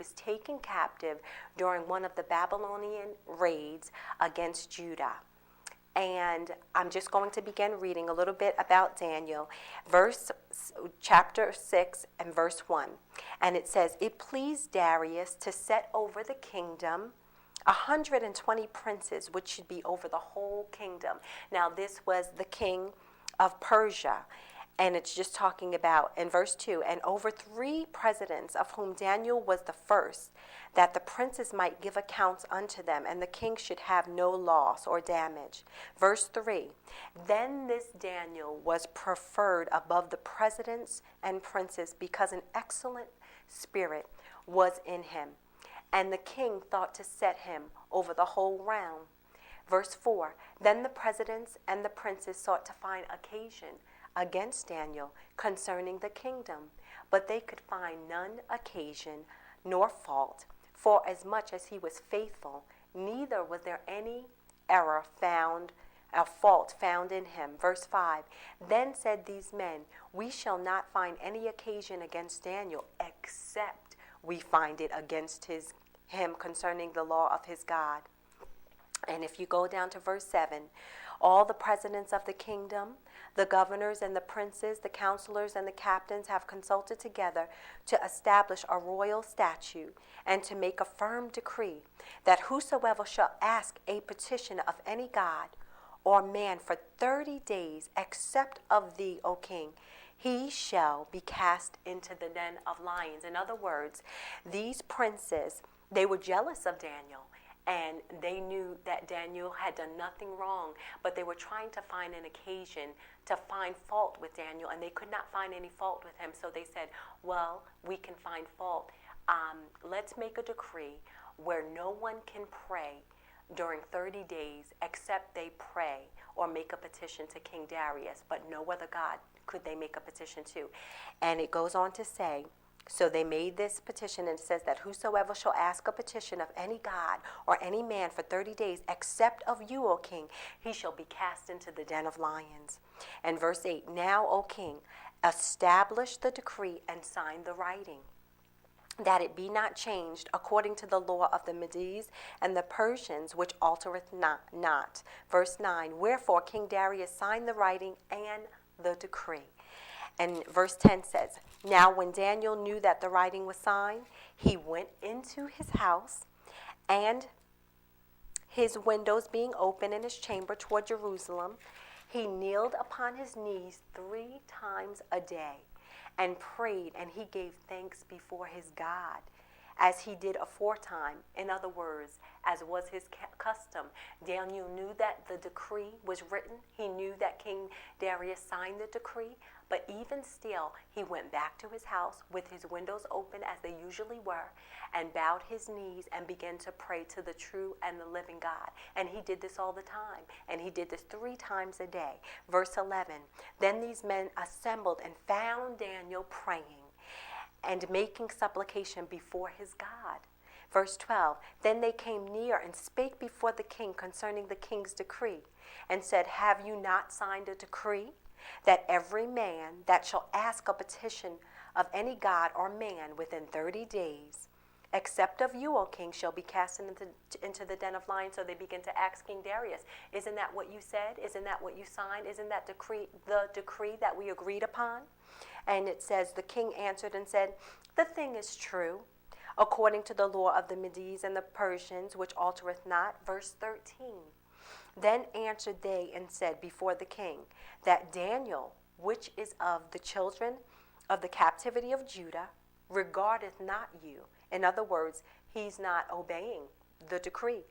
was taken captive during one of the Babylonian raids against Judah. And I'm just going to begin reading a little bit about Daniel, chapter 6 and verse 1. And it says, "It pleased Darius to set over the kingdom 120 princes, which should be over the whole kingdom." Now, this was the king of Persia. And it's just talking about, in verse 2, "And over 3 presidents, of whom Daniel was the first, that the princes might give accounts unto them, and the king should have no loss or damage." Verse 3, "Then this Daniel was preferred above the presidents and princes, because an excellent spirit was in him. And the king thought to set him over the whole realm." Verse 4, "Then the presidents and the princes sought to find occasion against Daniel concerning the kingdom, but they could find none occasion nor fault, for as much as he was faithful, neither was there any error found, a fault found in him." Verse 5, "Then said these men, We shall not find any occasion against Daniel, except we find it against him concerning the law of his God." And if you go down to verse 7, "All the presidents of the kingdom, the governors and the princes, the counselors and the captains have consulted together to establish a royal statute and to make a firm decree that whosoever shall ask a petition of any god or man for 30 days, except of thee, O king, he shall be cast into the den of lions." In other words, these princes, they were jealous of Daniel. And they knew that Daniel had done nothing wrong, but they were trying to find an occasion to find fault with Daniel, and they could not find any fault with him. So they said, well, we can find fault. Let's make a decree where no one can pray during 30 days except they pray or make a petition to King Darius, but no other god could they make a petition to. And it goes on to say, so they made this petition, and it says that whosoever shall ask a petition of any god or any man for 30 days, except of you, O king, he shall be cast into the den of lions. And verse 8, "Now, O king, establish the decree and sign the writing, that it be not changed according to the law of the Medes and the Persians, which altereth not." Verse 9, "Wherefore King Darius signed the writing and the decree." And verse 10 says, "Now when Daniel knew that the writing was signed, he went into his house, and his windows being open in his chamber toward Jerusalem, he kneeled upon his knees 3 times a day, and prayed, and he gave thanks before his God, as he did aforetime." In other words, as was his custom. Daniel knew that the decree was written. He knew that King Darius signed the decree. But even still, he went back to his house with his windows open as they usually were, and bowed his knees and began to pray to the true and the living God. And he did this all the time. And he did this 3 times a day. Verse 11, "Then these men assembled and found Daniel praying and making supplication before his God." Verse 12, "Then they came near and spake before the king concerning the king's decree, and said, Have you not signed a decree, that every man that shall ask a petition of any god or man within 30 days, except of you, O king, shall be cast into the den of lions?" So they begin to ask King Darius, "Isn't that what you said? Isn't that what you signed? Isn't that the decree that we agreed upon?" And it says, "The king answered and said, The thing is true, according to the law of the Medes and the Persians, which altereth not." Verse 13, "Then answered they and said before the king, that Daniel, which is of the children of the captivity of Judah, regardeth not you." In other words, he's not obeying the decree,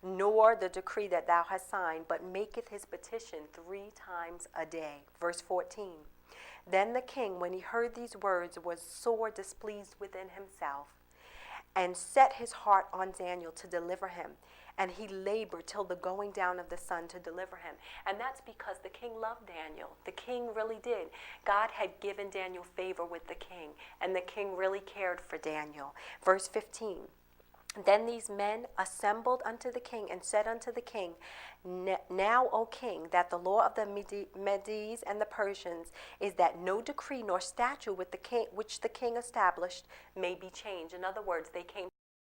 "nor the decree that thou hast signed, but maketh his petition 3 times a day." Verse 14, "Then the king, when he heard these words, was sore displeased within himself, and set his heart on Daniel to deliver him. And he labored till the going down of the sun to deliver him." And that's because the king loved Daniel. The king really did. God had given Daniel favor with the king, and the king really cared for Daniel. Verse 15, Then these men assembled unto the king and said unto the king, Now, O king, that the law of the Medes and the Persians is that no decree nor statute with the king, which the king established may be changed. In other words, they came